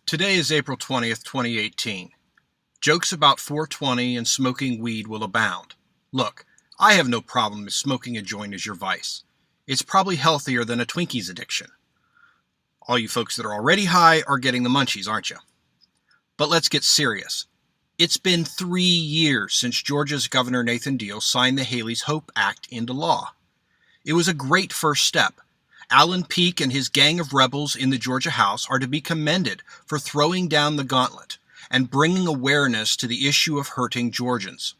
Today is April 20th, 2018. Jokes about 420 and smoking weed will abound. Look, I have no problem if smoking a joint is your vice. It's probably healthier than a Twinkies addiction. All you folks that are already high are getting the munchies, aren't you? But let's get serious. It's been 3 years since Georgia's Governor Nathan Deal signed the Haley's Hope Act into law. It was a great first step. Alan Peake and his gang of rebels in the Georgia House are to be commended for throwing down the gauntlet and bringing awareness to the issue of hurting Georgians.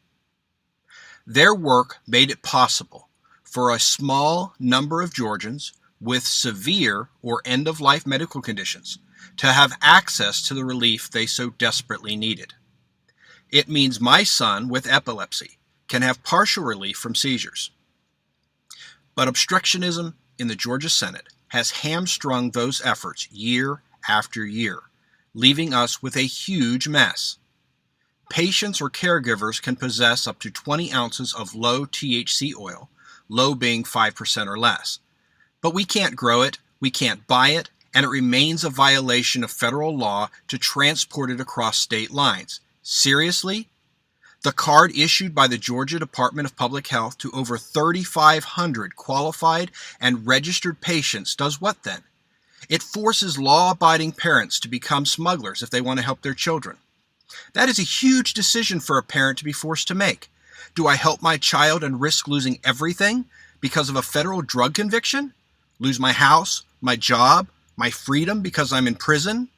Their work made it possible for a small number of Georgians with severe or end-of-life medical conditions to have access to the relief they so desperately needed. It means my son with epilepsy can have partial relief from seizures. But obstructionism in the Georgia Senate has hamstrung those efforts year after year, leaving us with a huge mess. Patients or caregivers can possess up to 20 ounces of low THC oil, low being 5% or less. But we can't grow it, we can't buy it, and it remains a violation of federal law to transport it across state lines. Seriously? The card issued by the Georgia Department of Public Health to over 3,500 qualified and registered patients does what then? It forces law-abiding parents to become smugglers if they want to help their children. That is a huge decision for a parent to be forced to make. Do I help my child and risk losing everything because of a federal drug conviction? Lose my house, my job, my freedom because I'm in prison?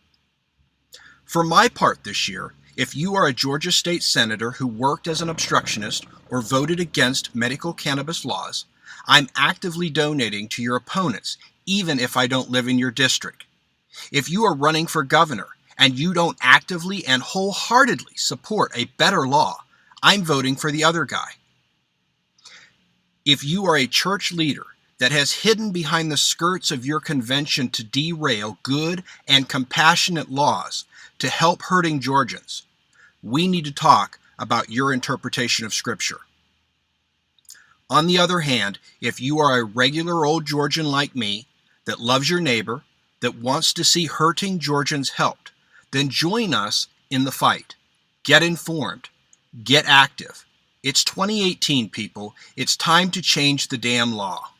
For my part this year, if you are a Georgia state senator who worked as an obstructionist or voted against medical cannabis laws, I'm actively donating to your opponents, even if I don't live in your district. If you are running for governor and you don't actively and wholeheartedly support a better law, I'm voting for the other guy. If you are a church leader that has hidden behind the skirts of your convention to derail good and compassionate laws to help hurting Georgians, we need to talk about your interpretation of Scripture. On the other hand, if you are a regular old Georgian like me that loves your neighbor, that wants to see hurting Georgians helped, then join us in the fight. Get informed. Get active. It's 2018, people. It's time to change the damn law.